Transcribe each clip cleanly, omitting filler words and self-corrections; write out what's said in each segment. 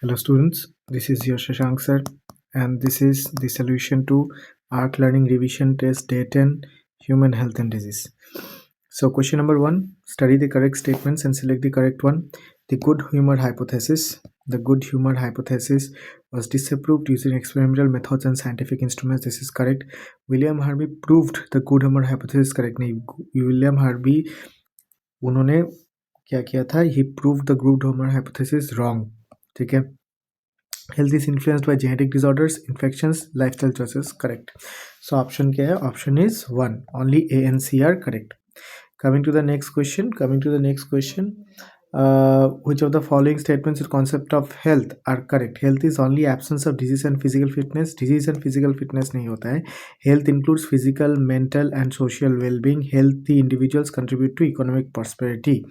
Hello students, this is your Shashank sir and this is the solution to Art Learning Revision Test Day 10 Human Health and Disease. So question number 1, study the correct statements and select the correct one. The good humor hypothesis. The good humor hypothesis was disapproved using experimental methods and scientific instruments. This is correct. William Harvey proved the good humor hypothesis correct. नहीं, William Harvey उन्होंने क्या किया था? He proved the good humor hypothesis wrong. ठीक है. Health is influenced by genetic disorders, infections, lifestyle choices. Correct. So option क्या है? Option is 1. Only A and C are correct. Coming to the next question. Which of the following statements or concept of health are correct? Health is only absence of disease and physical fitness. Disease and physical fitness नहीं होता है. Health includes physical, mental and social well-being. Healthy individuals contribute to economic prosperity.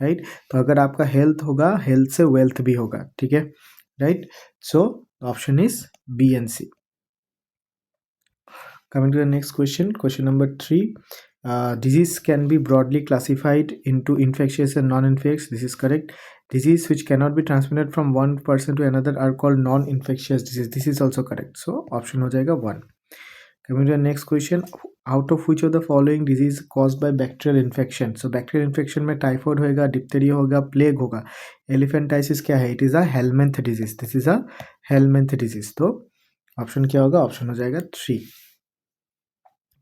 Right? तो अगर आपका health होगा, health से wealth भी होगा. ठीक है? Right? So the option is B and C. Coming to the next question number 3. Disease can be broadly classified into infectious and non-infectious. This is correct. Disease which cannot be transmitted from one person to another are called non-infectious disease. This is also correct. So option हो जाएगा 1. Coming to the next question, out of which of the following disease caused by bacterial infection? So bacterial infection में typhoid होगा, diphtheria होगा, plague होगा. Elephantiasis क्या है? It is a helminth disease. This is a helminth disease. तो option क्या होगा? Option हो जाएगा 3.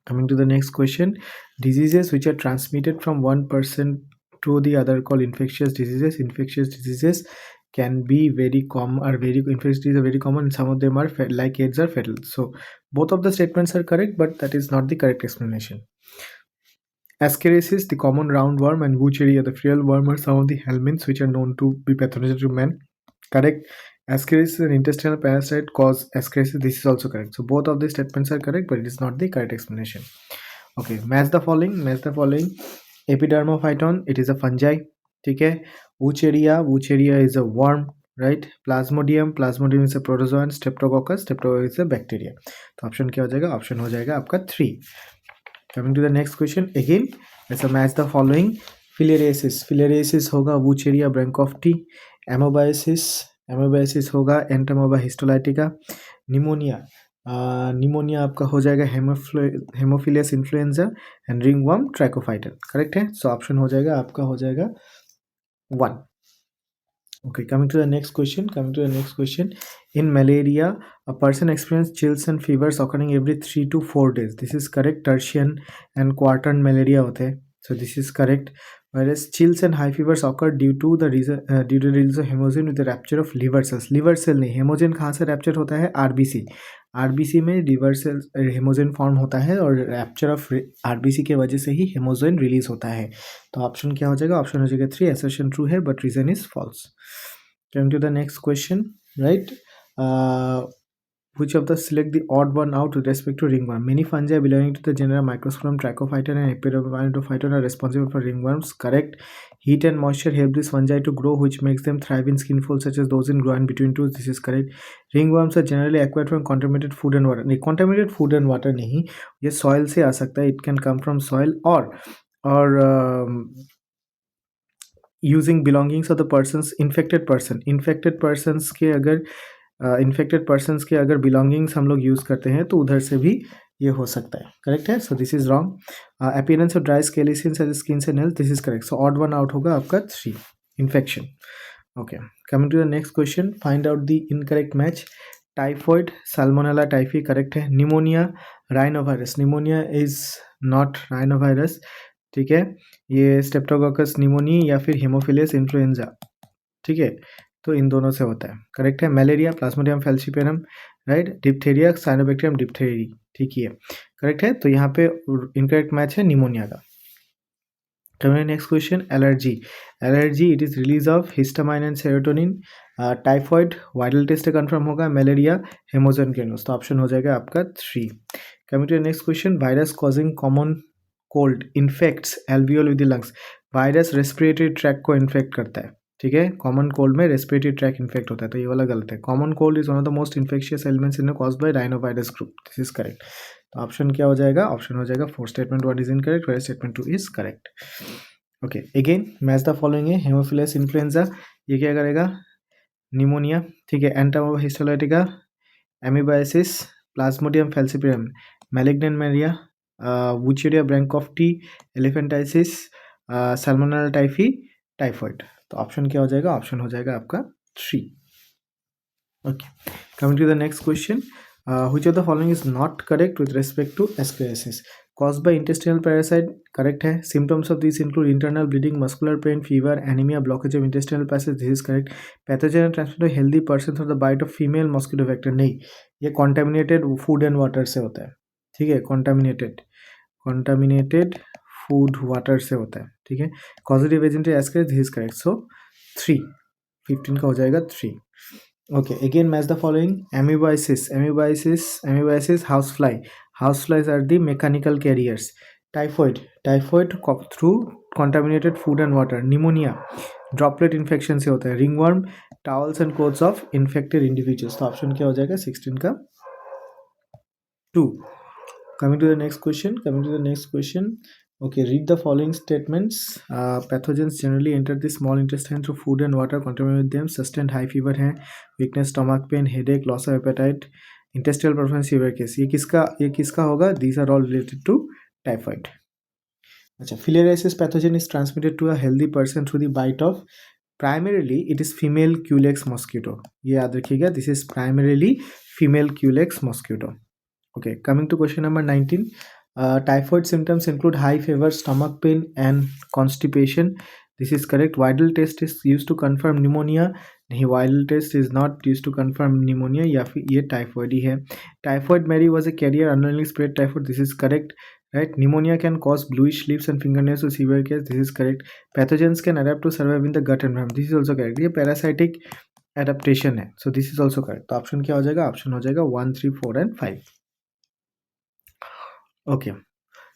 Coming to the next question, diseases which are transmitted from one person to the other called infectious diseases. Infectious diseases can be very common, or infectious diseases are very common, and some of them are like AIDS are fatal. So both of the statements are correct, but that is not the correct explanation. Ascariasis, the common roundworm, and Wucheria, the frail worm, are some of the helminths which are known to be pathogenic to man. Correct. Ascariasis is an intestinal parasite cause ascariasis. This is also correct. So both of these statements are correct, but it is not the correct explanation. Okay, match the following. Epidermophyton, it is a fungi. Okay. Wucheria is a worm, right? Plasmodium is a protozoan. Streptococcus is a bacteria. तो option क्या हो जाएगा? Option हो जाएगा आपका 3. Coming to the next question, again let's match the following. Filariasis होगा Wucheria branchofti. Amoebiasis होगा Entamoeba histolytica. Pneumonia आपका हो जाएगा Haemophilus influenza and ringworm trichophyton. Correct है. सो ऑप्शन हो जाएगा आपका 1. Okay, coming to the next question. In malaria, a person experiences chills and fevers occurring every 3 to 4 days. This is correct. Tertian and quatern malaria होते हैं. So this is correct. Whereas chills and high fevers occur due to the release of hemogen with the rupture of liver cells. Liver cell नहीं, hemogen कहाँ से rapture होता है? RBC में liver cells hemogen form होता है और rapture of RBC के वजह से ही हेमोजेन रिलीज होता है. तो ऑप्शन क्या हो जाएगा? ऑप्शन हो जाएगा 3. assertion true है but reason is false. Coming to the next question, right? Which of the select the odd one out with respect to ringworm? Many fungi belonging to the genera Microsporidium, Trichophyton and Epidermophyton are responsible for ringworms. Correct. Heat and moisture help these fungi to grow, which makes them thrive in skin folds such as those in groin between tooth. This is correct. Ringworms are generally acquired from contaminated food and water. नहीं, contaminated food and water नहीं, ये soil से आ सकता है. It can come from soil or using belongings of the person's infected persons के अगर belongings हम लोग यूज करते हैं तो उधर से भी ये हो सकता है. करेक्ट है. So this is wrong. Appearance of dry scaly skin and nails. This is correct. So odd one out होगा आपका 3. Infection. Okay, coming to the next question, find out the incorrect match. Typhoid, salmonella typhi correct है. Pneumonia, rhinovirus. Pneumonia is not rhinovirus. ठीक है. ये streptococcus pneumoniae या फिर Haemophilus influenza. ठीक है. तो इन दोनों से होता है. करेक्ट है. Malaria, plasmodium falciparum, right. Diphtheria, cyanobacterium diphtheriae. ठीक ही है. करेक्ट है. तो यहाँ पे इनकरेक्ट मैच है निमोनिया का. Next question, allergy it is release of histamine and serotonin. Typhoid viral test से कंफर्म होगा. Malaria haemozoin granules. तो ऑप्शन हो जाएगा आपका 3. Coming to next question, virus causing common cold infects alveoli with the lungs. Virus respiratory tract को infect करता है. ठीक है. कॉमन कोल्ड में रेस्पिरेटरी ट्रैक इन्फेक्ट होता है, तो ये वाला गलत है. Common cold is one of the most infectious elements in caused by rhinovirus group. This is correct. तो ऑप्शन क्या हो जाएगा? ऑप्शन हो जाएगा 4. Statement 1 is incorrect, where statement 2 is correct. Okay, again match the following है. Haemophilus influenza, ये क्या करेगा? निमोनिया, ठीक है। Entamoeba histolytica, amoebiasis, Plasmodium falciparum, malignant malaria, Wuchereria bancrofti, elephantiasis, salmonella typhi, typhoid. तो ऑप्शन क्या हो जाएगा? ऑप्शन हो जाएगा आपका 3। Okay, coming to the next question. Which of the following is not correct with respect to ascariasis? Caused by intestinal parasite, correct है. Symptoms of these include internal bleeding, muscular pain, fever, anemia, blockage of intestinal passage, this is correct. Pathogen are transmitted to healthy person through the bite of female mosquito vector, नहीं, ये contaminated food and water से होता है, ठीक है. contaminated food water से होता है, ठीक है. Causative agent है ascaris, this is correct. So 3, 15 का हो जाएगा 3. Okay, again match the following. Amoebiasis, housefly. Houseflies are the mechanical carriers. Typhoid through contaminated food and water. Pneumonia, droplet infection से होता है. Ringworm, towels and clothes of infected individuals. तो option क्या हो जाएगा? 16 का 2. Coming to the next question. Okay, read the following statements. Pathogens generally enter the small intestine through food and water, contaminate them, sustained high fever है, weakness, stomach pain, headache, loss of appetite, intestinal performance severe case. ये किसका होगा? These are all related to typhoid. अच्छा, filariasis pathogen is transmitted to a healthy person through the bite of, primarily it is female culex mosquito. ये याद रखिएगा, this is primarily female culex mosquito. Okay, coming to question number 19. Typhoid symptoms include high fever, stomach pain, and constipation. This is correct. Widal test is used to confirm pneumonia. नहीं, Widal test is not used to confirm pneumonia. या फिर ये typhoid ही है. Typhoid Mary was a carrier unknowingly spread typhoid. This is correct. Right? Pneumonia can cause bluish lips and fingernails to severe case. This is correct. Pathogens can adapt to survive in the gut environment. This is also correct. ये parasitic adaptation है. So this is also correct. तो option क्या हो जाएगा? Option हो जाएगा 1, 3, 4 and 5. Okay,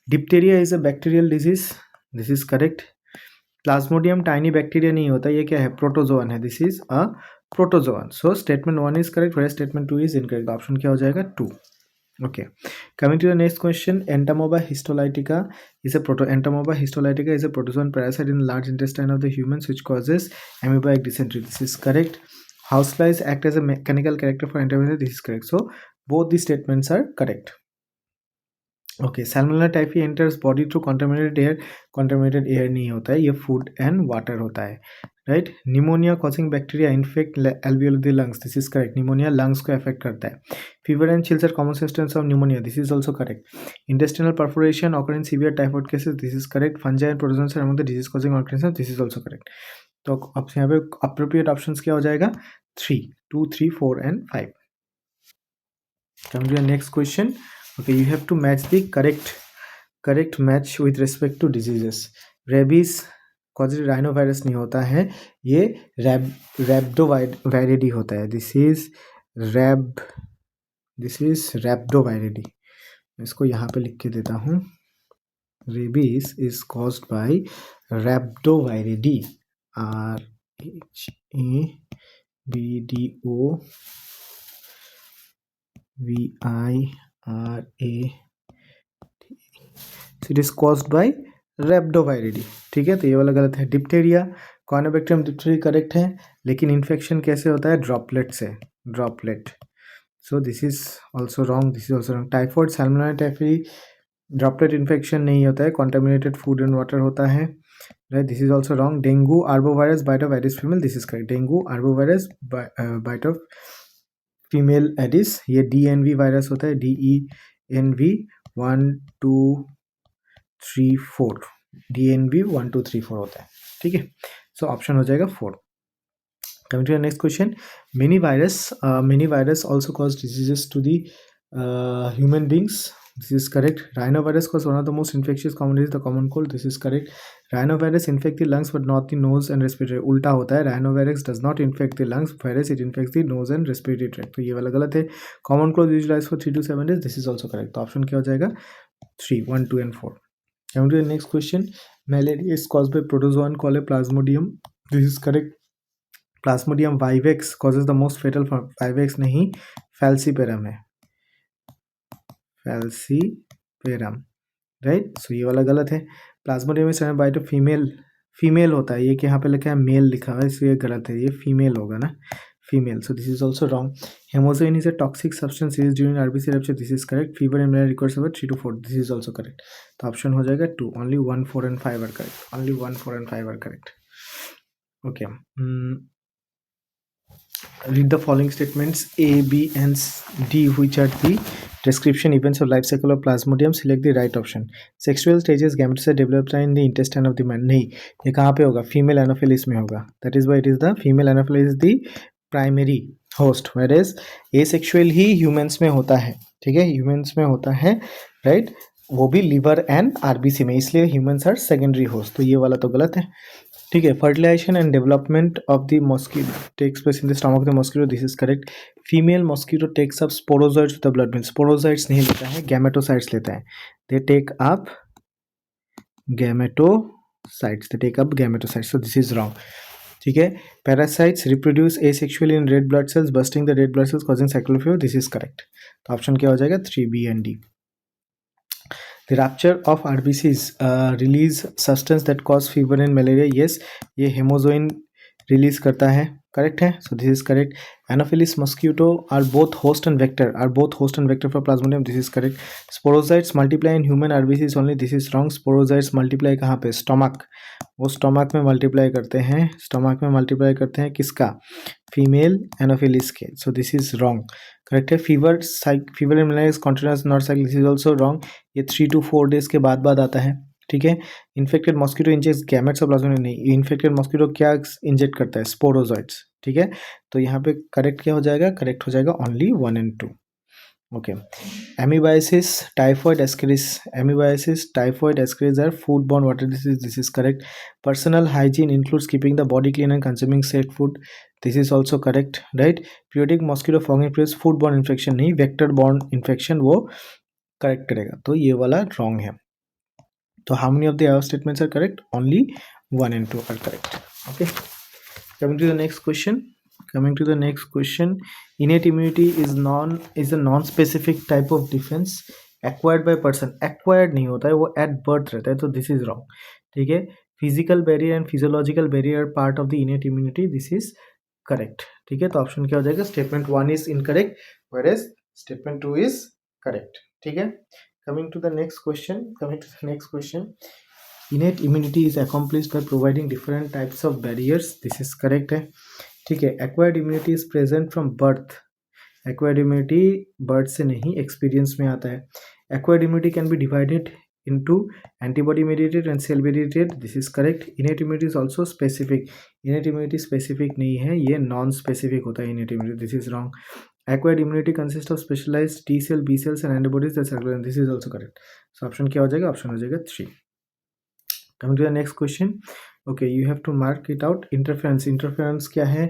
diphtheria is a bacterial disease. This is correct. Plasmodium tiny bacteria नहीं होता, ये क्या है? Protozoan है. This is a protozoan. So statement 1 is correct, whereas statement 2 is incorrect. Option क्या हो जाएगा? 2. Okay, coming to the next question. Entamoeba histolytica is a protozoan parasite in the large intestine of the humans which causes amoebic dysentery. This is correct. Houseflies act as a mechanical character for entamoeba. This is correct. So both these statements are correct. Okay, salmonella typhi enters body through contaminated air नहीं होता है, ये food and water होता है, right. Pneumonia causing bacteria infect alveoli the lungs. This is correct. Pneumonia lungs को affect करता है. Fever and chills are common symptoms of pneumonia. This is also correct. Intestinal perforation occur in severe typhoid cases. This is correct. Fungi and protozoans are among the disease causing organisms. This is also correct. तो अब यहाँ पे appropriate options क्या हो जाएगा? 3, 2, 3, 4 and 5. Come to the next question. Okay, you have to match the correct match with respect to diseases. Rabies causes rhinovirus नहीं होता है, ये rhabdoviridie होता है. This is rhabdoviridie. इसको यहाँ पे लिख के देता हूँ. Rabies is caused by rhabdoviridie. RHABDOVIRA. It is caused by rhabdoviridie. ठीक है, तो ये वाला गलत है. डिप्थेरिया, कॉर्नोबैक्टीरियम डिप्थेरिया करेक्ट है, लेकिन इन्फेक्शन कैसे होता है? ड्रॉपलेट से. Droplet. So this is also wrong. This is also wrong. Typhoid, salmonella typhi droplet infection नहीं होता है, कॉन्टामिनेटेड फूड एंड वाटर होता है, right. This is also wrong. Dengue arbovirus bite of aedes female. This is correct. Dengue arbovirus bite of female aedes, ये DNV virus होता है. DENV 1, 2, 3, 4. DNV 1, 2, 3, 4 होता है, ठीक है. सो ऑप्शन हो जाएगा 4. Coming to the next question. Many virus also cause diseases to the human beings. This is correct. Rhinovirus cause one of the most infectious common disease, the common cold. This is correct. Rhinovirus infect the lungs but not the nose and respiratory. उल्टा होता है. Rhinovirus does not infect the lungs, whereas it infects the nose and respiratory tract. तो ये वाला गलत है. Common cold usually lasts for 3 to 7 days. This is also correct. तो option क्या हो जाएगा? 3, 1, 2 and 4. Coming to the next question. Malaria is caused by protozoan called Plasmodium. This is correct. Plasmodium vivax causes the most fatal form. Vivax नहीं, falciparum है. falciparum, right. सो ये वाला गलत है. Plasmodium is bite of female होता है. ये कि यहाँ पे लिखा है मेल लिखा है, इसलिए गलत है. ये फीमेल होगा ना. female, so this is also wrong. Hemozoin is a toxic substance used during RBC rupture, this is correct. Fever and malaria requires about 3 to 4, this is also correct. तो ऑप्शन हो जाएगा 2. Only 1, 4 and 5 are correct. Only 1, 4 and 5 are correct. Okay. Read the following statements A, B and D which are the description events of life cycle of plasmodium. Select the right option. Sexual stages gametocyte developed in the intestine of the man. नहीं, ये कहाँ पे होगा? Female Anopheles में होगा. That is why it is the female anopheles is the primary host, whereas asexual he humans में होता है. ठीक है, humans में होता है, right? वो भी लिवर एंड आरबीसी में, इसलिए ह्यूमंस आर सेकेंडरी होस्ट. तो ये वाला तो गलत है. ठीक है. Fertilisation and development of the mosquito takes place in the stomach of the mosquito, this is correct. Female mosquito takes up sporozoites with the blood. Means sporozoites नहीं लेता है, गैमेटोसाइट्स लेता है. They take up gametocytes, they take up gametocytes, so this is wrong. ठीक है. Parasites reproduce asexually in red blood cells, bursting the red blood cells causing cyclical fever, this is correct. तो option क्या हो जाएगा? 3, B and D. The rupture of RBCs release substance that cause fever and malaria. Yes, ये haemozoin release करता है. Correct है. So this is correct. Anopheles mosquito are both host and vector for plasmodium, this is correct. Sporozoites multiply in human RBCs only, this is wrong. Sporozoites multiply कहाँ पे? Stomach. वो stomach में multiply करते हैं. Stomach में multiply करते हैं किसका? फीमेल एनोफिलिस के. So this is wrong. Correct है. Fever and malaria is continuous not cyclic, this is also wrong. ये 3 to 4 डेज के बाद आता है. ठीक है. Infected mosquito injects gametes of Plasmodium, नहीं. इन्फेक्टेड मॉस्किटो क्या इंजेक्ट करता है? स्पोरोजॉइड्स. ठीक है. तो यहाँ पे करेक्ट क्या हो जाएगा? करेक्ट हो जाएगा only 1 and 2. Okay. Amoebiasis typhoid ascaris are food borne water, this is correct. Personal hygiene includes keeping the body clean and consuming safe food, this is also correct, right. Periodic mosquito fogging produce food borne infection, नहीं. Vector borne infection वो correct करेगा. तो ये वाला wrong है. तो how many of the above statements are correct? Only 1 and 2 are correct. Okay. Coming to the next question. Innate immunity is a non-specific type of defense acquired by person. Acquired नहीं होता है, वो at birth रहता है. तो this is wrong. ठीक है. Physical barrier and physiological barrier are part of the innate immunity. This is correct. ठीक है. तो ऑप्शन क्या हो जाएगा? Statement 1 is incorrect, whereas Statement 2 is correct. ठीक है. Coming to the next question. Innate immunity is accomplished by providing different types of barriers, this is correct है. ठीक है. Acquired immunity is present from birth. Acquired immunity birth से नहीं, experience में आता है. Acquired immunity can be divided into antibody mediated and cell mediated, this is correct. Innate immunity is also specific. Innate immunity specific नहीं है, ये non specific होता है innate immunity, this is wrong. Acquired immunity consists of specialized T cell, B cells and antibodies that circulate, this is also correct. So option क्या हो जाएगा? Option हो जाएगा 3. Coming to the next question. Okay, you have to mark it out. Interference क्या है?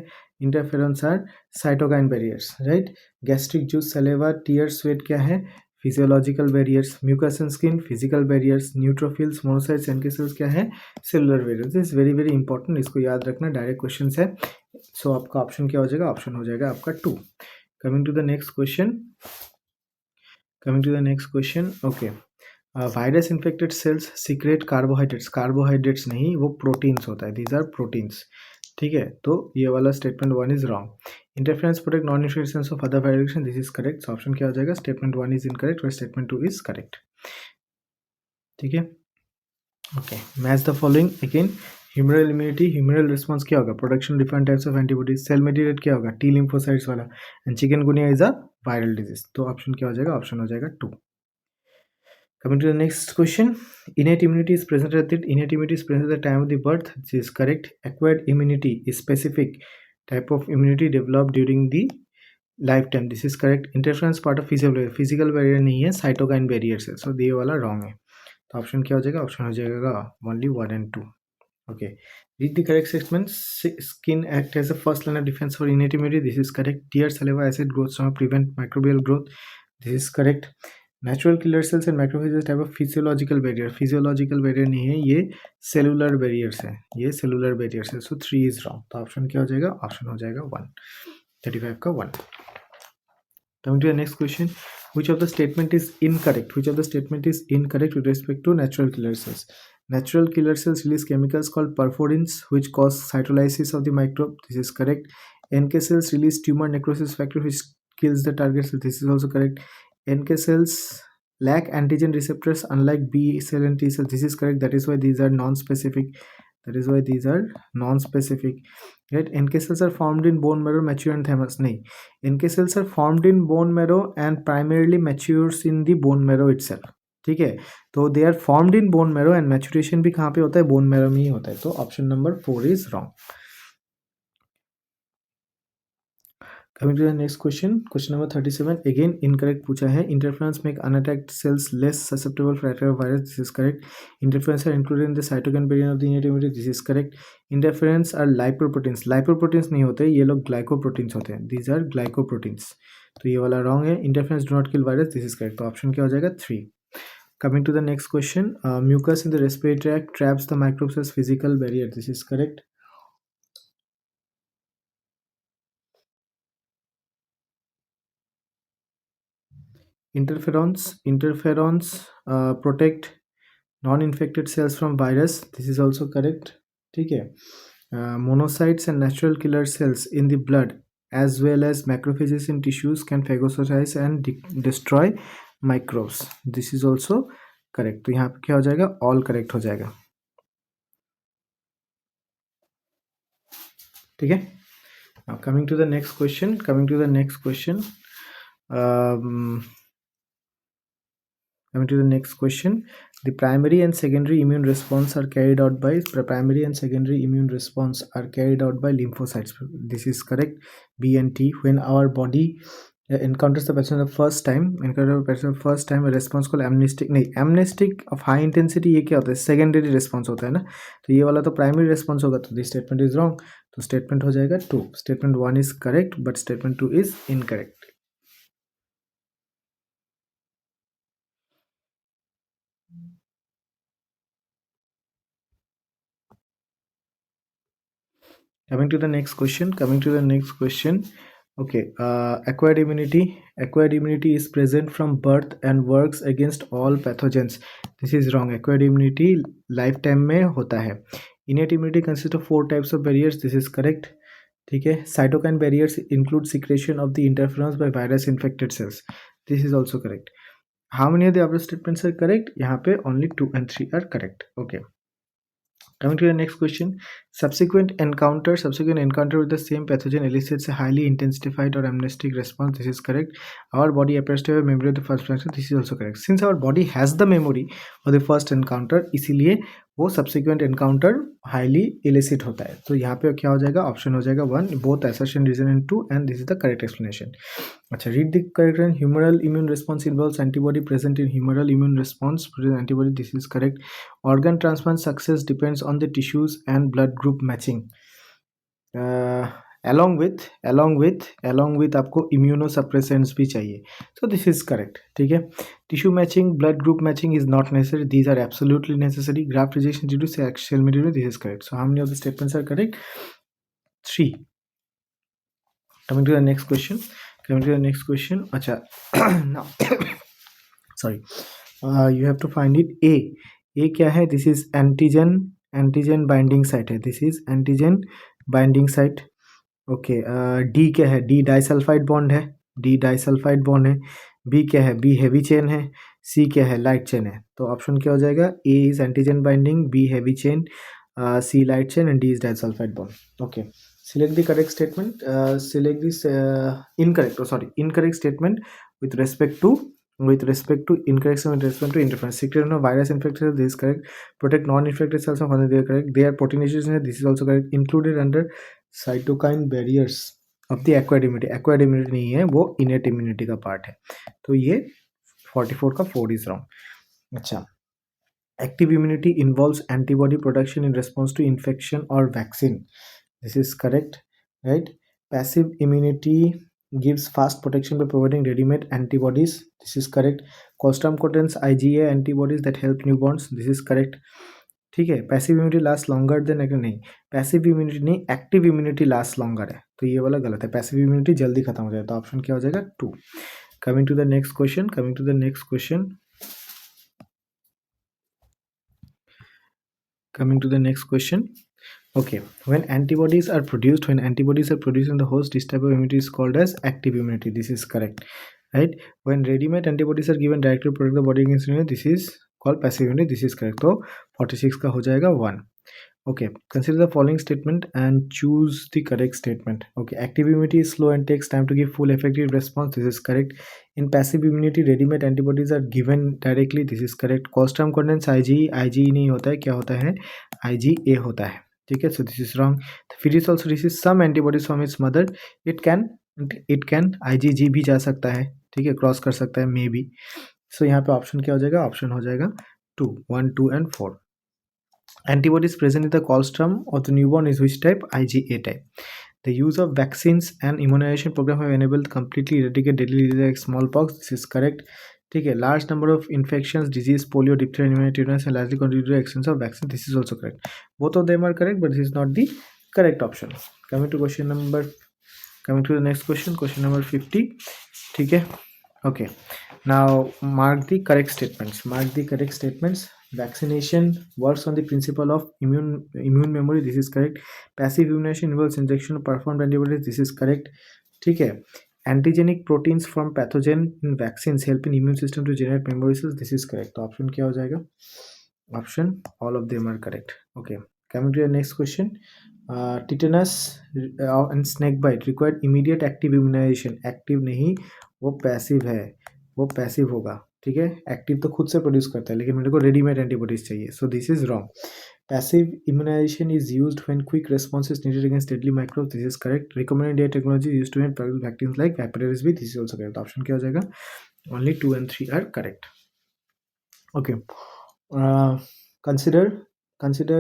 Interference are cytokine barriers, right? Gastric juice, saliva, tears, sweat क्या है? Physiological barriers. Mucus and skin, physical barriers. Neutrophils, monocytes, NK cells क्या है? Cellular barriers. This is very very important. इसको याद रखना, direct question है. So आपका option क्या हो जाएगा? ऑप्शन हो जाएगा आपका 2. Coming to the next question. Okay. Virus infected cells secrete carbohydrates नहीं, वो प्रोटीन्स होता है. These are proteins. ठीक है. तो ये वाला statement 1 is wrong. Interference protect non interference of other virus, this is correct. So option क्या हो जाएगा? स्टेटमेंट 1 इज इनकरेक्ट और स्टेटमेंट 2 इज करेक्ट. ठीक है. Okay. Match the following again. Humoral immunity, humoral response क्या होगा? Production different types of antibodies. Cell mediated क्या होगा? टी लिम्फोसाइट्स वाला. And chikungunya is a viral disease. तो ऑप्शन क्या हो जाएगा? ऑप्शन हो जाएगा 2. Coming to the next question. Innate immunity is present at the time of the birth, this is correct. Acquired immunity is specific type of immunity developed during the lifetime, this is correct. Interference part of physical barrier नहीं है, cytokine barriers है. So ये वाला wrong है. तो option क्या हो जाएगा? ऑप्शन हो जाएगा only 1 and 2. Okay. Read the correct statements. Skin act as a first line of defense for innate immunity, this is correct. Tears, saliva, acid growth stomach prevent microbial growth, this is correct. Natural killer cells and macrophages type of physiological barrier नहीं है, ये cellular barriers है. So 3 is wrong. तो option क्या हो जाएगा? Option हो जाएगा 1. 35 का 1. Coming to the next question. Which of the statement is incorrect? With respect to natural killer cells? Natural killer cells release chemicals called perforins which cause cytolysis of the microbe, this is correct. NK cells release tumor necrosis factor which kills the target cell. This is also correct. NK cells lack antigen receptors unlike B cell and T cell. This is correct. That is why these are non-specific. That is why these are non-specific. Right? NK cells are formed in bone marrow, mature and thymus. No. NK cells are formed in bone marrow and primarily matures in the bone marrow itself. ठीक है, तो they are formed in bone marrow and maturation भी कहाँ पे होता है, bone marrow में ही होता है. तो option number 4 is wrong. Coming to the next question, question number 37. Again, incorrect पूछा है. Interferons make unattacked cells less susceptible for attack of virus. This is correct. Interferons are included in the cytokine barrier of the innate immunity. This is correct. Interferons are lipoproteins. Lipoproteins नहीं होते, ये लोग glycoproteins होते हैं. These are glycoproteins. तो ये वाला wrong है. Interferons do not kill virus. This is correct. तो option क्या हो जाएगा 3. Coming to the next question, mucus in the respiratory tract traps the microbes as physical barrier. This is correct. Interferons protect non-infected cells from virus. This is also correct. ठीक है. Monocytes and natural killer cells in the blood as well as macrophages in tissues can phagocytize and destroy microbes. This is also correct. तो यहाँ पे क्या हो जाएगा, all correct हो जाएगा. ठीक है. Now coming to the next question. Coming to the next question, the primary and secondary immune response are carried out by lymphocytes. This is correct. B and T. When our body encounters the pathogen the first time, a response called amnestic of high intensity. ये क्या होता है, secondary response होता है ना. तो ये वाला तो primary response होगा. तो this statement is wrong. तो statement हो जाएगा 2. Statement 1 is correct, but statement 2 is incorrect. Coming to the next question. Okay, acquired immunity is present from birth and works against all pathogens. This is wrong. Acquired immunity lifetime में होता है. Innate immunity consists of 4 types of barriers. This is correct. ठीक है. Cytokine barriers include secretion of the interferons by virus infected cells. This is also correct. How many of the above statements are correct? यहाँ पे only 2 and 3 are correct. Okay. Coming to the next question, subsequent encounter with the same pathogen elicits a highly intensified or amnestic response. This is correct. Our body appears to have memory of the first encounter. This is also correct. Since our body has the memory of the first encounter, इसीलिए वो subsequent encounter highly illicit होता है. तो यहाँ पे क्या हो जाएगा, ऑप्शन हो जाएगा 1, both assertion, reason and 2, and this is the correct explanation. अच्छा, read the correct one. Humoral immune response involves antibody present in humoral immune response. Antibody, this is correct. Organ transplant success depends on the tissues and blood group matching. Along with आपको immunosuppressants भी चाहिए. So this is correct. ठीक है. Tissue matching, blood group matching is not necessary. These are absolutely necessary. Graft rejection due to cell material. This is correct. So how many of the statements are correct? 3. Coming to the next question. Acha. Now, sorry. You have to find it. A क्या है? This is antigen binding site है. This is antigen binding site. Okay. D क्या है? D disulfide bond है. B क्या है? B heavy chain है. C क्या है? Light chain है. तो ऑप्शन क्या हो जाएगा? A is antigen binding, B heavy chain, C light chain, and D is disulfide bond. Okay. Select the correct statement. Select this incorrect statement with respect to interference. Secretion of virus infected cells. This is correct. Protect non-infected cells from other. They are correct. They are proteinaceous. This is also correct. Included under cytokine barriers of the acquired immunity. Acquired immunity नहीं है, वो innate immunity का part है. तो ये 44 का 4 is wrong. अच्छा. Active immunity involves antibody production in response to infection or vaccine. This is correct, right? Passive immunity gives fast protection by providing ready-made antibodies. This is correct. Colostrum contains IgA antibodies that help newborns. This is correct. ठीक है. Passive immunity last longer than नहीं, passive immunity नहीं, active immunity last longer है. तो ये वाला गलत है. पैसिव इम्यूनिटी जल्दी खत्म हो जाए. तो ऑप्शन क्या हो जाएगा 2. Coming to the next question. Okay, when antibodies are produced in the host, this type of immunity is called as active immunity. This is correct, right? When ready-made antibodies are given directly to protect the body against immunity, this is called passive immunity. This is correct. तो 46 का हो जाएगा 1. Okay, consider the following statement and choose the correct statement. Okay, active immunity is slow and takes time to give full effective response. This is correct. In passive immunity, ready-made antibodies are given directly. This is correct. Colostrum contains IgE. IgE नहीं होता है, क्या होता है? IgA होता है. ठीक है, so this is wrong. The fetus also receives some antibodies from its mother. It can IgG भी जा सकता है, ठीक है, क्रॉस कर सकता है, मे बी. सो यहाँ पे ऑप्शन क्या हो जाएगा? ऑप्शन हो जाएगा 2, 1, 2 and 4. Antibodies present in the colostrum of the newborn is which type? IgA type. The use of vaccines and immunization program have enabled completely eradicate deadly disease like smallpox. This is correct. ठीक है, large number of infections, disease, polio, diphtheria, pneumonia, tetanus, and largely contributed to excellence of vaccine. This is also correct. Both of them are correct, but this is not the correct option. Coming to the next question, question number 50. ठीक है, okay. Now mark the correct statements. Vaccination works on the principle of immune memory. This is correct. Passive immunization involves injection of performed antibodies. This is correct. ठीक है. Antigenic proteins from pathogen in vaccines help in immune system to generate memory cells. This is correct. तो option क्या हो जाएगा? Option all of them are correct. Okay. Coming to the next question. Tetanus and snake bite required immediate active immunization. Active नहीं, वो passive है, वो passive होगा. ठीक है, एक्टिव तो खुद से प्रोड्यूस करता है, लेकिन मेरे को रेडीमेड एंटीबॉडीज चाहिए. So this is wrong. Passive immunisation is used when quick response is needed against deadly microbe. This is correct. Recommended technology used to make vaccines like hepatitis B. This is also correct. Option क्या हो जाएगा? Only 2 and 3 are correct. Okay, consider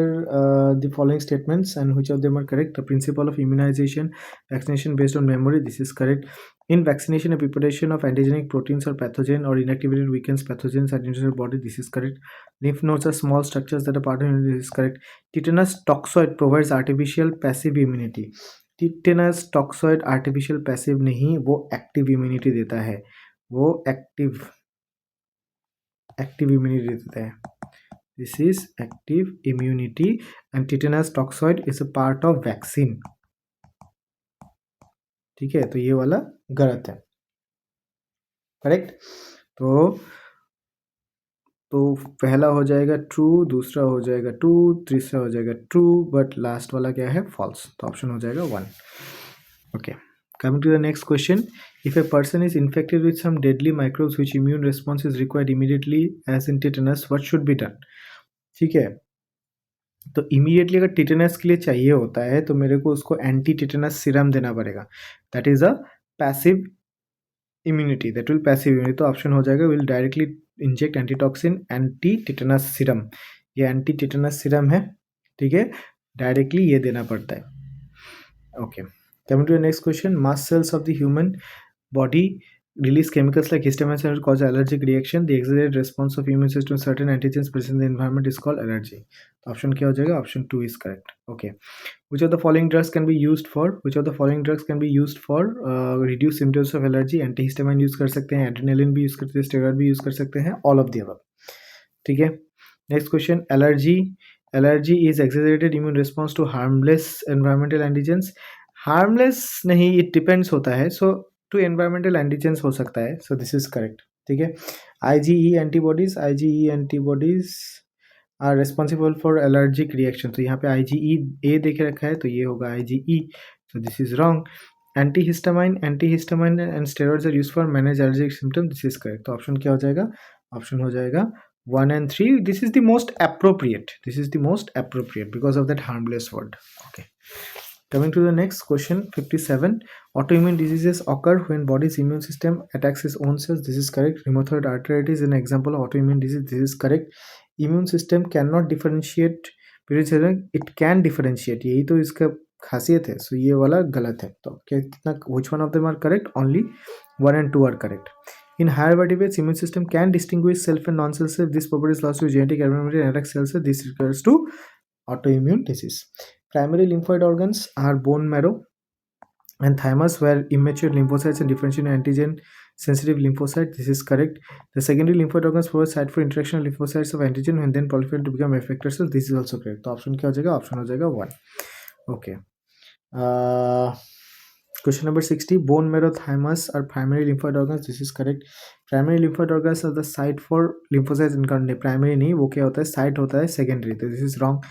the following statements and which of them are correct. The principle of immunization, vaccination based on memory. This is correct. In vaccination, a preparation of antigenic proteins or pathogen or inactivated weakens pathogens at the body. This is correct. Lymph nodes are small structures that are part of immunity. This is correct. Tetanus toxoid provides artificial passive immunity. Tetanus toxoid artificial passive नहीं, वो active immunity देता है. वो active immunity देता है. This is active immunity and tetanus toxoid is a part of vaccine. ठीक है, तो ये वाला गलत है. करेक्ट. तो पहला हो जाएगा ट्रू, दूसरा हो जाएगा ट्रू, तीसरा हो जाएगा ट्रू, बट लास्ट वाला क्या है? फॉल्स. तो ऑप्शन हो जाएगा 1. Okay, coming to the next question. If a person is infected with some deadly microbes which immune response is required immediately as in tetanus, what should be done? ठीक है, तो immediately अगर tetanus के लिए चाहिए होता है तो मेरे को उसको एंटी टिटेनस सीरम देना पड़ेगा. That is a passive immunity. तो ऑप्शन हो जाएगा will directly inject antitoxin anti tetanus serum. ये एंटी टिटेनस सीरम है, ठीक है, डायरेक्टली ये देना पड़ता है. Okay, coming to the next question. Mast cells of the human body release chemicals like histamine and cause allergic reaction. The exaggerated response of immune system to certain antigens present in the environment is called allergy. Option क्या हो जाएगा? Option 2 is correct. Okay, which of the following drugs can be used for reduce symptoms of allergy? Antihistamine use कर सकते हैं, adrenaline भी use करते हैं, steroid भी यूज कर सकते हैं, ऑल ऑफ द अबव. ठीक है. Next question. Allergy is exaggerated immune response to harmless environmental antigens. Harmless नहीं, इट डिपेंड्स होता है. सो टू एनवायरमेंटल एंटीजेंस हो सकता है. So this is correct. ठीक है. IgE antibodies are responsible for allergic reaction. तो यहाँ पे IgE देखे रखा है, तो ये होगा IgE. So this is wrong. Antihistamine and steroids are used for manage allergic symptom. This is correct. तो ऑप्शन क्या हो जाएगा? ऑप्शन हो जाएगा 1 and 3. This is the most appropriate because of that harmless word. Okay. Coming to the next question, 57. Autoimmune diseases occur when body's immune system attacks its own cells. This is correct. Rheumatoid arthritis is an example of autoimmune disease. This is correct. Immune system cannot differentiate between cells. It can differentiate. यही तो इसका खासियत है. So ये वाला गलत है. तो कितना, which one of them are correct? Only 1 and 2 are correct. In higher vertebrates, immune system can distinguish self and non-self cells. This property is lost to genetic abnormality and attacks cells. This refers to autoimmune disease. Primary lymphoid organs are bone marrow, And thymus were immature lymphocytes and differential antigen sensitive lymphocytes. This is correct. The secondary lymphoid organs provide site for interaction of lymphocytes of antigen and then proliferate to become effector cells. This is also correct. तो option क्या हो जाएगा? Option हो जाएगा 1. Okay. Question number 60. Bone marrow, thymus are primary lymphoid organs. This is correct. Primary lymphoid organs are the site for lymphocytes incarnate. Primary नहीं, वो क्या होता है? Site होता है secondary. तो this is wrong.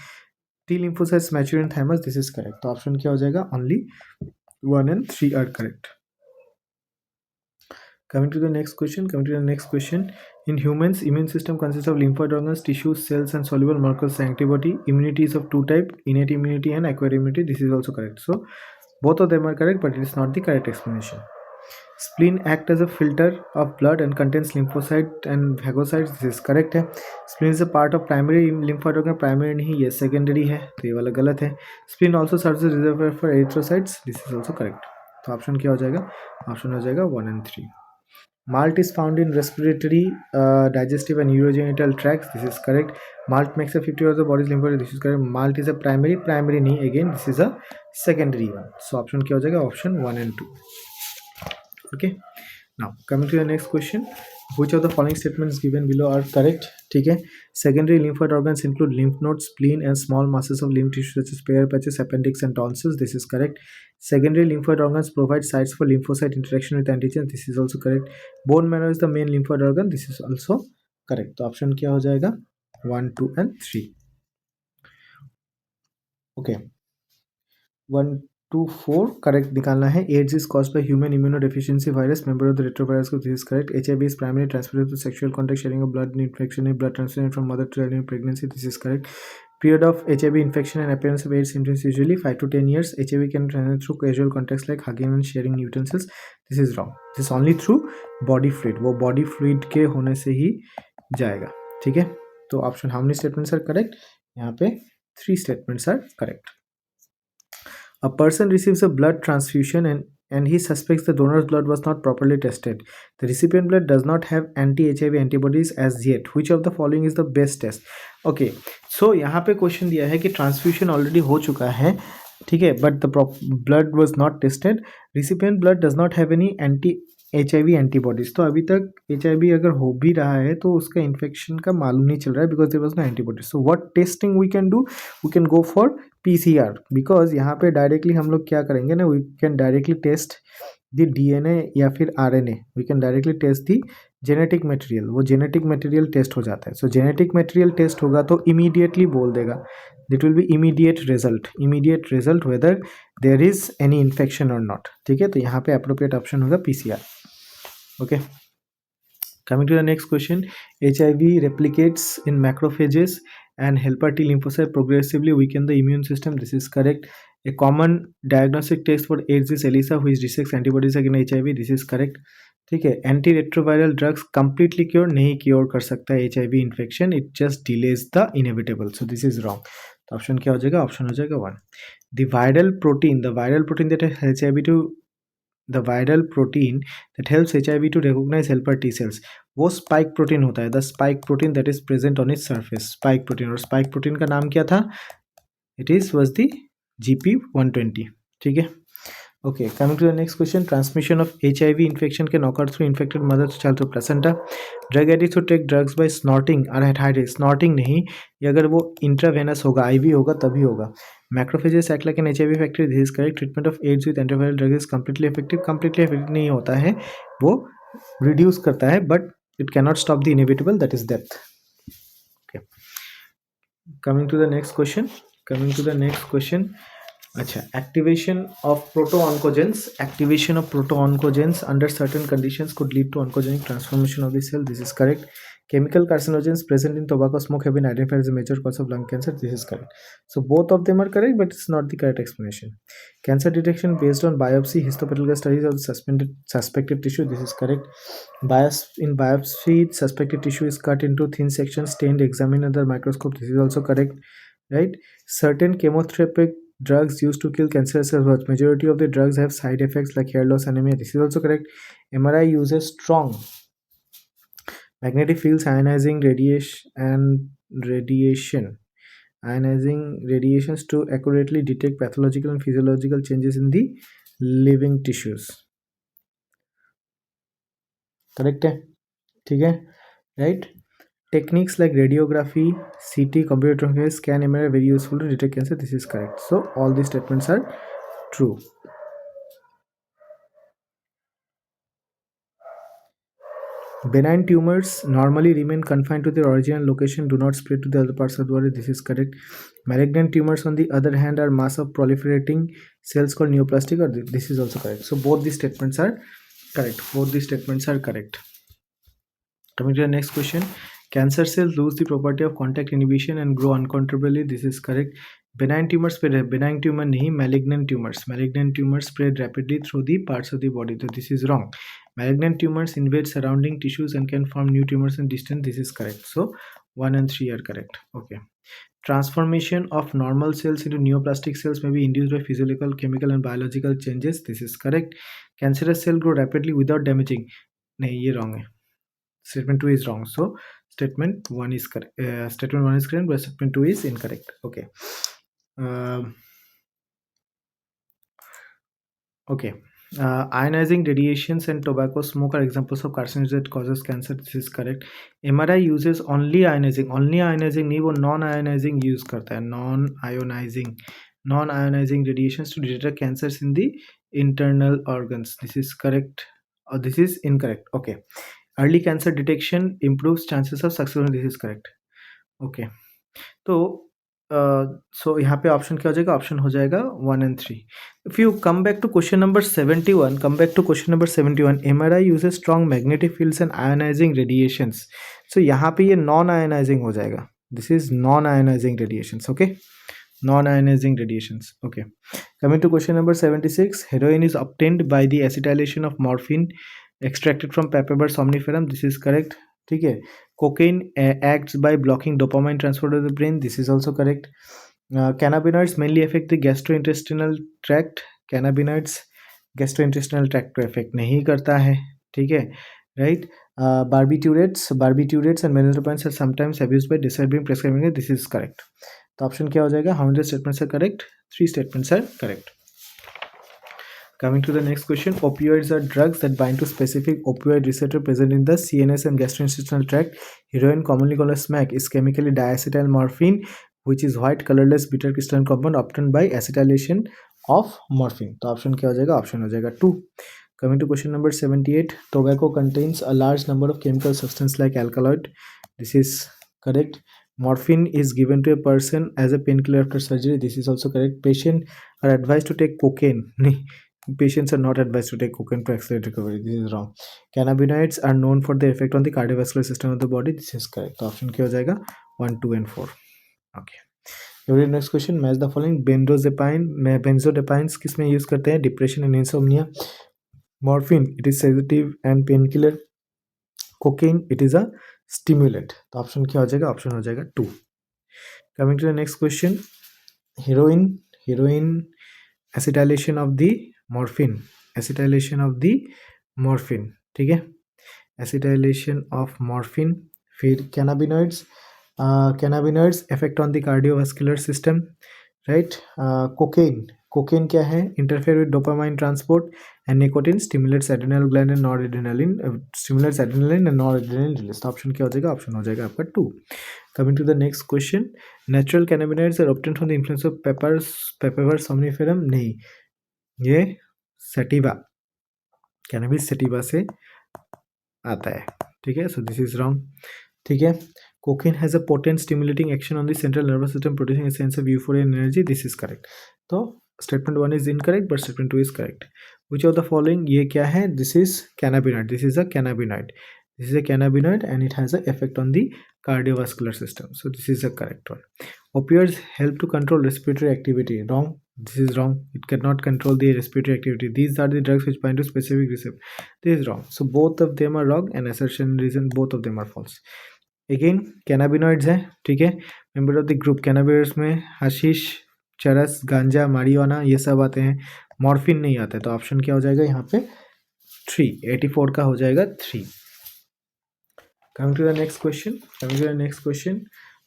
T lymphocytes mature in thymus. This is correct. तो option क्या हो जाएगा? Only 1 and 3 are correct. Coming to the next question. In humans, immune system consists of lymphoid organs, tissues, cells, and soluble molecules of antibody. Immunity is of two types: innate immunity and acquired immunity. This is also correct. So both of them are correct, but it is not the correct explanation. Spleen act as a filter of blood and contains lymphocyte and phagocytes. This is correct है. Spleen is a part of primary lymphoid organ. Primary नहीं, ये secondary है, तो ये वाला गलत है. Spleen also serves as a reservoir for erythrocytes. This is also correct. तो ऑप्शन क्या हो जाएगा? ऑप्शन हो जाएगा 1 and 3. Malt is found in respiratory, digestive and urogenital tracts. This is correct. Malt makes a 50% of the body's lymphoid. This is correct. Malt is a primary नहीं, again this is a secondary one. So option क्या हो जाएगा? Option 1 and 2. Okay. Now coming to the next question. Which of the following statements given below are correct? ठीक है. Secondary lymphoid organs include lymph nodes, spleen, and small masses of lymph tissue such as Peyer's patches, appendix, and tonsils. This is correct. Secondary lymphoid organs provide sites for lymphocyte interaction with antigen. This is also correct. Bone marrow is the main lymphoid organ. This is also correct. तो option क्या हो जाएगा? 1, 2 and 3. Okay. 1 2 4 correct निकालना है. AIDS is caused by human immunodeficiency virus, member of the retrovirus को. This is correct. HIV is primary transmitted through sexual contact, sharing of blood infection in blood transfusion from mother to child in pregnancy. This is correct. Period of HIV infection and appearance of AIDS symptoms usually 5 to 10 years. HIV can transmit through casual contacts like hugging and sharing utensils. This is wrong. This is only through body fluid. वो body fluid के होने से ही जाएगा. ठीक है. तो option how many statements are correct? यहाँ पे 3 statements are correct. A person receives a blood transfusion and he suspects the donor's blood was not properly tested. The recipient blood does not have anti-HIV antibodies as yet. Which of the following is the best test? Okay, so यहाँ पे question दिया है कि transfusion already हो चुका है, ठीक है, but the blood was not tested. Recipient blood does not have any anti HIV antibodies. तो अभी तक HIV अगर हो भी रहा है तो उसका इन्फेक्शन का मालूम नहीं चल रहा है because there was no antibodies. So what testing we can do? We can go for PCR because यहाँ पे डायरेक्टली हम लोग क्या करेंगे ना, we can directly test the DNA या फिर RNA. We can directly test the genetic material. वो जेनेटिक मटेरियल टेस्ट हो जाता है. सो जेनेटिक मटेरियल टेस्ट होगा तो इमीडिएटली बोल देगा. That will be immediate result whether there is any infection और नॉट. ठीक है, तो यहाँ पे अप्रोप्रिएट ऑप्शन होगा PCR. Okay. Coming to the next question. HIV replicates in macrophages and helper T lymphocyte progressively weaken the immune system. This is correct. A common diagnostic test for AIDS is ELISA, which detects antibodies against HIV. This is correct. ठीक है. Anti retroviral drugs completely cure नहीं cure कर सकता है HIV infection. It just delays the inevitable. So this is wrong. तो option क्या हो जाएगा? ऑप्शन हो जाएगा 1. The viral protein that HIV to the viral protein that helps HIV to recognize helper T cells, वो स्पाइक प्रोटीन होता है. The spike protein that is present on its surface. Spike protein. और spike protein का नाम क्या था? It is was the GP120. ठीक है. Okay, coming to the next question. Transmission of HIV infection can occur through infected mother to child through placenta. Drug addicts who take drugs by snorting are at high risk. Snorting नहीं, ये अगर वो intravenous होगा, IV होगा तभी होगा. Macrophages act like an HIV factory. This is correct. Treatment of AIDS with antiviral drug is completely effective. Completely effective नहीं होता है, वो reduce करता है, but it cannot stop the inevitable, that is death. Okay. Coming to the next question. अच्छा, activation of proto-oncogens under certain conditions could lead to oncogenic transformation of the cell. This is correct. Chemical carcinogens present in tobacco smoke have been identified as a major cause of lung cancer. This is correct. So both of them are correct, but it's not the correct explanation. Cancer detection based on biopsy, histopathological studies of suspected tissue. This is correct. In biopsy, suspected tissue is cut into thin sections, stained, examined under the microscope. This is also correct. Right? Certain chemotherapeutic drugs used to kill cancerous cells, but majority of the drugs have side effects like hair loss, anemia. This is also correct. MRI uses strong magnetic fields, ionizing radiations to accurately detect pathological and physiological changes in the living tissues, correct है, ठीक है, right. Techniques like radiography, CT, computer tomography, scan MRI are very useful to detect cancer. This is correct. So all these statements are true. Benign tumors normally remain confined to their original location, do not spread to the other parts of the body. This is correct. Malignant tumors, on the other hand, are mass of proliferating cells called neoplastic. Or this is also correct. So both these statements are correct. Both these statements are correct. Coming to the next question. Cancer cells lose the property of contact inhibition and grow uncontrollably. This is correct. Benign tumors spread. Benign tumor nahi, malignant tumors. Malignant tumors spread rapidly through the parts of the body. So this is wrong. Malignant tumors invade surrounding tissues and can form new tumors in distance. This is correct. So 1 and 3 are correct. Okay. Transformation of normal cells into neoplastic cells may be induced by physiological, chemical and biological changes. This is correct. Cancerous cells grow rapidly without damaging. नहीं, ये wrong है. Statement 2 is wrong. So statement 1 is correct. Statement 1 is correct, but statement 2 is incorrect. Okay. Okay. Ionizing radiations and tobacco smoke are examples of carcinogens that causes cancer. This is correct. MRI uses only ionizing. Only ionizing नहीं, वो non-ionizing use करता है. Non-ionizing radiations to detect cancers in the internal organs. This is correct. Or this is incorrect. Okay. Early cancer detection improves chances of success. This is correct. Okay. तो सो यहाँ पे option क्या हो जाएगा? Option हो जाएगा 1 and 3. If you come back to question number 71, come back to question number 71, MRI uses strong magnetic fields and ionizing radiations. So यहाँ पे ये नॉन आयोनाइजिंग हो जाएगा. This is non ionizing radiations. Okay, non-ionizing radiations. Okay, coming to question number 76, heroin is obtained by the acetylation of morphine extracted from papaver somniferum. This is correct. ठीक है. Cocaine acts by blocking dopamine transport to the brain. This is also correct. Cannabinoids mainly affect the gastrointestinal tract. Cannabinoids gastrointestinal tract को affect नहीं करता है. ठीक है, right. Barbiturates and benzodiazepines are sometimes abused by disturbing prescribing. This is correct. तो option क्या हो जाएगा? How many statements are correct? 3 statements are correct. Coming to the next question, opioids are drugs that bind to specific opioid receptor present in the CNS and gastrointestinal tract. Heroin, commonly called as smack, is chemically diacetyl morphine, which is white colorless bitter crystalline compound obtained by acetylation of morphine. तो option क्या हो जाएगा? Option हो जाएगा 2. Coming to question number 78, tobacco contains a large number of chemical substances like alkaloid. This is correct. Morphine is given to a person as a painkiller after surgery. This is also correct. Patients are advised to take cocaine. Patients are not advised to take cocaine to accelerate recovery. This is wrong. Cannabinoids are known for their effect on the cardiovascular system of the body. This is correct. तो option क्या हो जाएगा? 1, 2 and 4. Okay. Next question, match the following. Benzodiazepines किस में use करते हैं? Depression and insomnia. Morphine, it is sedative and pain killer. Cocaine, it is a stimulant. तो option क्या हो जाएगा? ऑप्शन हो जाएगा 2. Coming to the next question, heroin acetylation of the morphine. ठीक है, acetylation of morphine. फिर cannabinoids effect on the cardiovascular system, right. Cocaine क्या है? Interfere with dopamine transport. And nicotine stimulates adrenal gland and noradrenaline release. तो option क्या हो जाएगा? Option हो जाएगा आपका 2. Coming to the next question, natural cannabinoids are obtained from the influence of papaver somniferum. नहीं, ये sativa, cannabis sativa से आता है. ठीक है, so this is wrong. ठीक है. Cocaine has a potent stimulating action on the central nervous system, producing a sense of euphoria and energy. This is correct. तो statement 1 is incorrect, but statement 2 is correct. Which of the following, ये क्या है? This is cannabinoid. This is a cannabinoid and it has an effect on the cardiovascular system. So this is the correct one. Opioids help to control respiratory activity. Wrong. This is wrong. It cannot control the respiratory activity. These are the drugs which bind to specific receptor. This is wrong. So both of them are wrong, and assertion reason both of them are false. Again cannabinoids है. ठीक है, member of the group cannabinoids में hashish, चरस, गांजा, marijuana ये सब आते हैं. मॉर्फिन नहीं आता है. तो ऑप्शन क्या हो जाएगा यहाँ पे? 3. 84 का हो जाएगा 3. Coming to the next question,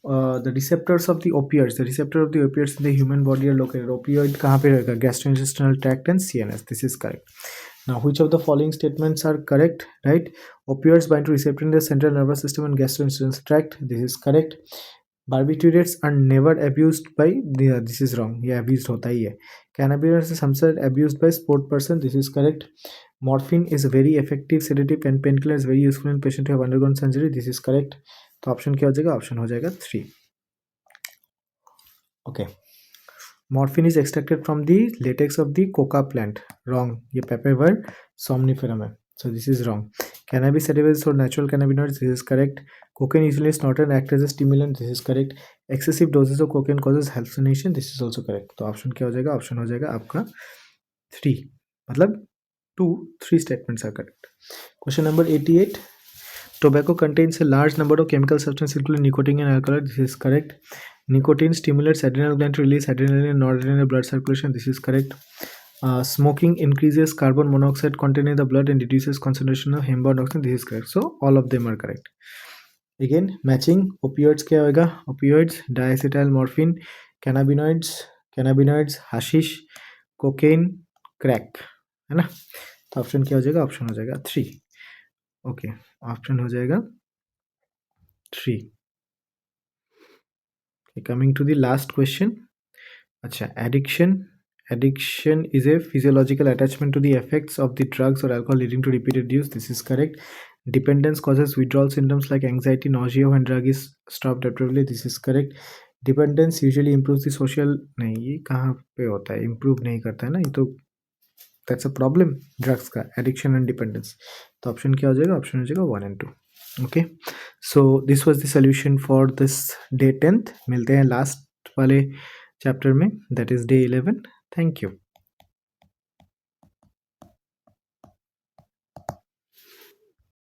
the receptors of the opioids, the receptor of the opioids in the human body are located. Opioid कहाँ पे रहेगा? Gastrointestinal tract and CNS. This is correct. Now, which of the following statements are correct? Right? Opioids bind to receptor in the central nervous system and gastrointestinal tract. This is correct. Barbiturates are never abused by the. This is wrong. ये abused होता ही है. Cannabinoids is sometimes abused by sport person. This is correct. Morphine is a very effective sedative and painkiller is very useful in patient who have undergone surgery. This is correct. तो option क्या हो जाएगा? Option हो जाएगा 3. Okay. Morphine is extracted from the latex of the coca plant. Wrong. ये papaver somniferum है. So this is wrong. Cannabis sativas or natural cannabinoids. This is correct. Cocaine usually snorted and act as a stimulant. This is correct. Excessive doses of cocaine causes hallucination. This is also correct. तो option क्या हो जाएगा? Option हो जाएगा आपका 3. मतलब 2, 3 statements are correct. Question number 88. Tobacco contains a large number of chemical substances including nicotine and alcohol. This is correct. Nicotine stimulates adrenal gland to release adrenaline and noradrenaline blood circulation. This is correct. Smoking increases carbon monoxide content in the blood and reduces concentration of hembound oxygen. This is correct. So all of them are correct. Again, matching. Opioids क्या होगा? Opioids, diacetyl morphine, cannabinoids, hashish, cocaine, crack. है ना? तो option क्या हो जाएगा? Option हो जाएगा 3. ओके, ऑप्शन हो जाएगा 3. Coming to the last question. अच्छा, addiction is a physiological attachment to the effects of the drugs or alcohol leading to repeated use. This is correct. Dependence causes withdrawal symptoms like anxiety, nausea when drug is stopped abruptly. This is correct. Dependence usually improves the social. नहीं, ये कहाँ पे होता है? Improve नहीं करता है ना, ये तो that's a problem drugs का, addiction and dependence. तो ऑप्शन क्या हो जाएगा? ऑप्शन हो जाएगा 1 and 2. Okay, so this was the solution for this day 10th. मिलते हैं लास्ट वाले चैप्टर में, that is day 11. Thank you.